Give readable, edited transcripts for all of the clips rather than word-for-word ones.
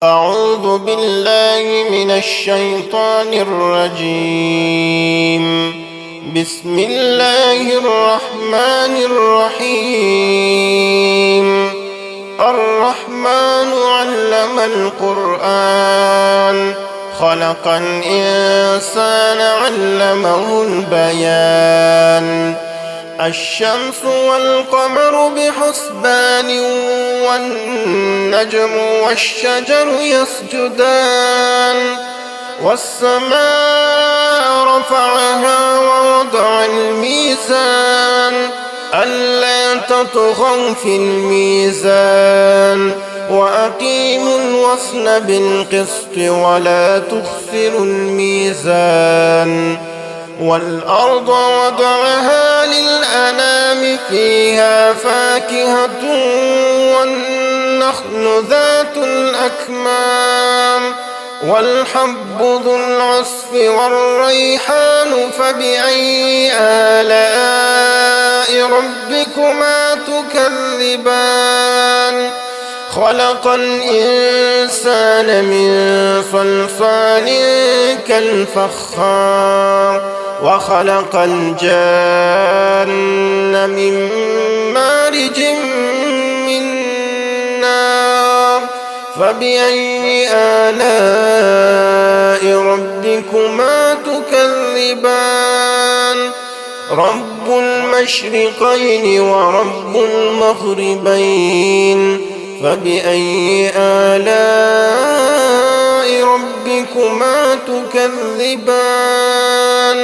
أعوذ بالله من الشيطان الرجيم. بسم الله الرحمن الرحيم. الرحمن علم القرآن خلق الإنسان علمه البيان. الشمس والقمر بحسبان والنجم والشجر يسجدان. والسماء رفعها ووضع الميزان ألا تطغوا في الميزان وأقيموا الوزن بالقسط ولا تخسروا الميزان. والأرض وضعها للأنام فيها فاكهة والنخل ذات الأكمام والحب ذو العصف والريحان فبأي آلاء ربكما تكذبان. خلق الإنسان من صلصال كالفخار وخلق الجان من مارج من نار فبأي آلاء ربكما تكذبان. رب المشرقين ورب المغربين فبأي آلاء ربكما تكذبان.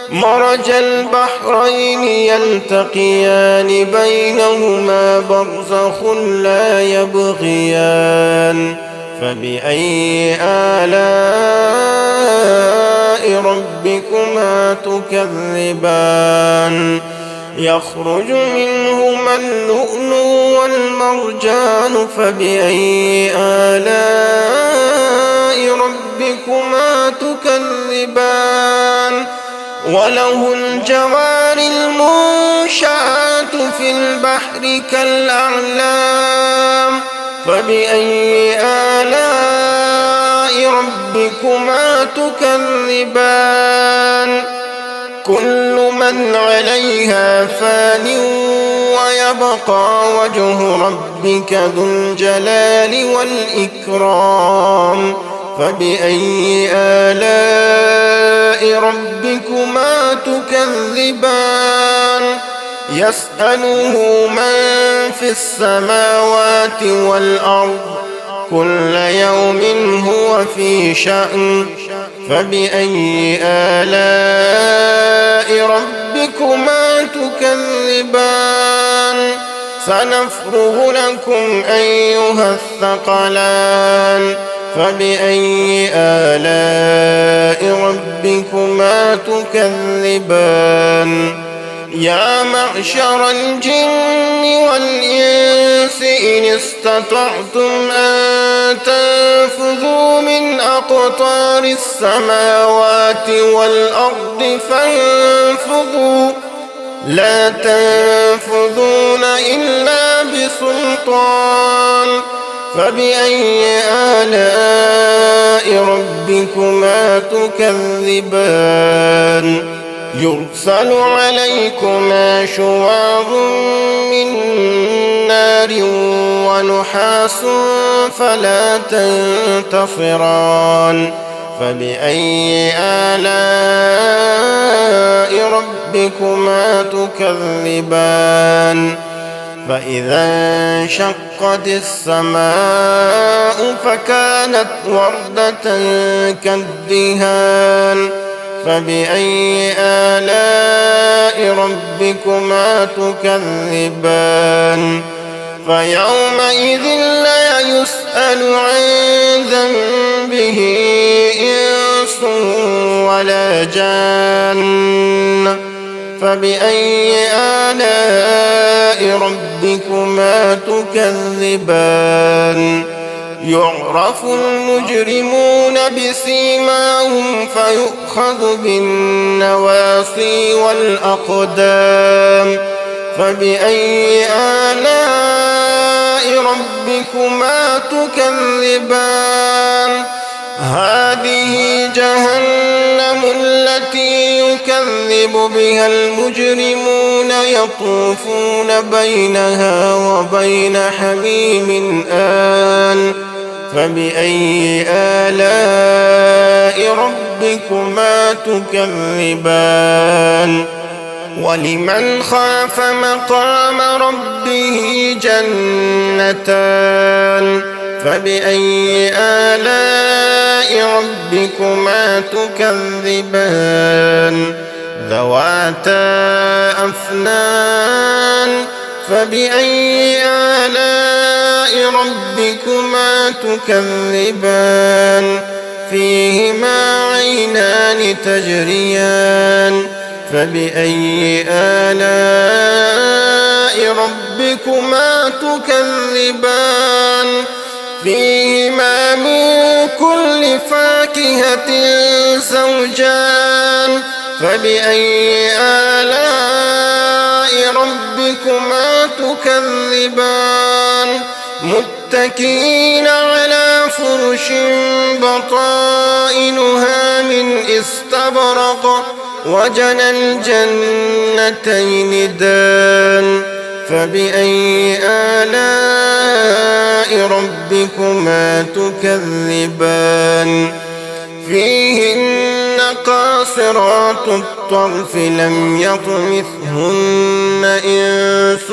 مرج البحرين يلتقيان بينهما برزخ لا يبغيان فبأي آلاء ربكما تكذبان. يخرج منهما اللؤلؤ والمرجان فبأي آلاء ربكما تكذبان. وله الجوار المنشآت في البحر كالأعلام فبأي آلاء ربكما تكذبان. كل من عليها فان ويبقى وجه ربك ذو الجلال والإكرام فبأي آلاء ربكما تكذبان. يسأله من في السماوات والأرض كل يوم هو في شأن فبأي آلاء ربكما تكذبان. سنفرغ لكم أيها الثقلان فبأي آلاء ربكما تكذبان. يا معشر الجن والإنس إن استطعتم أن تنفذوا من أقطار السماوات والأرض فانفذوا لا تنفذون إلا بسلطان فبأي آلاء ربكما تكذبان. يرسل عليكما شواظ من نار ونحاس فلا تنتصران فبأي آلاء ربكما تكذبان. فإذا انشقت السماء فكانت وردة كالدهان فبأي آلاء ربكما تكذبان. فيومئذ لا يسأل عن ذنبه إنس ولا جان فبأي آلاء ربكما تكذبان. يعرف المجرمون بسيماهم فيؤخذ بالنواصي والأقدام فبأي آلاء ربكما ربكما تكذبان هذه جهنم التي يكذب بها المجرمون يطوفون بينها وبين حميم آن فبأي آلاء ربكما تكذبان ولمن خاف مقام ربه جنتان فبأي آلاء ربكما تكذبان ذواتا أفنان فبأي آلاء ربكما تكذبان فيهما عينان تجريان فبأي آلاء ربكما تكذبان فيهما من كل فاكهة زوجان فبأي آلاء ربكما تكذبان متكئين على فرش بطائنها من استبرق وجنى الجنتين دان فبأي آلاء ربكما تكذبان فيهن قاصرات الطرف لم يطمثهن إنس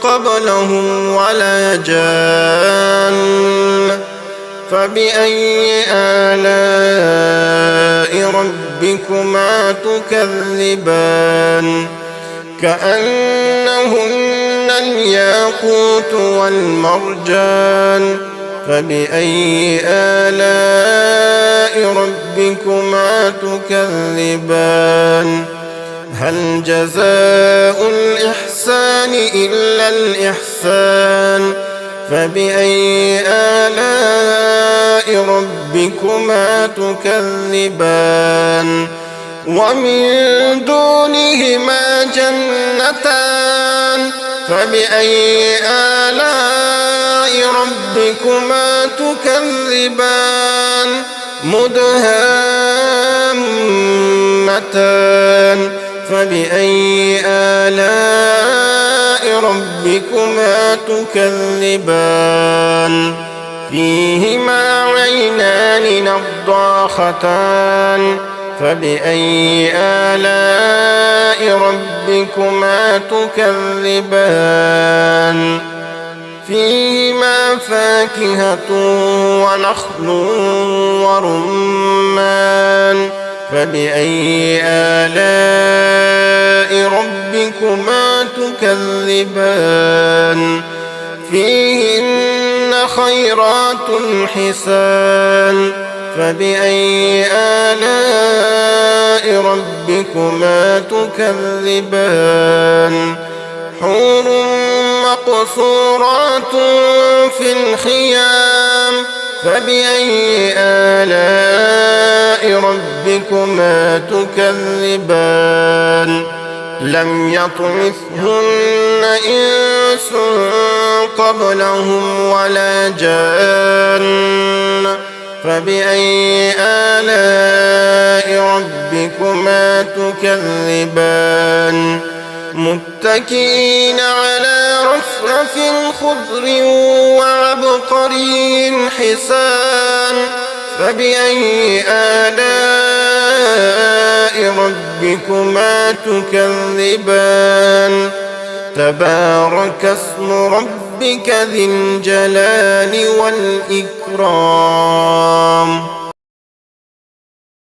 قبلهم ولا جان فبأي آلاء ربكما تكذبان كأنهن الياقوت والمرجان فبأي آلاء ربكما تكذبان هل جزاء الإحسان إلا الإحسان فبأي آلاء ربكما تكذبان ومن دونهما جنتان فبأي آلاء ربكما تكذبان مدهامتان فبأي آلاء ربكما تكذبان فيهما عينان نضاختان فبأي آلاء ربكما تكذبان فيهما فاكهة ونخل ورمان فبأي آلاء ربكما تكذبان فيهن خيرات حسان فبأي آلاء ربكما تكذبان حور مقصورات في الخيام فبأي آلاء ربكما تكذبان لم يطمثهن إنس قبلهم ولا جان فبأي آلاء ربكما تكذبان متكئين على رفرف خضر وعبقري حسان فبأي آلاء ربكما تكذبان تبارك اسم ربك ذي الجلال والإكرام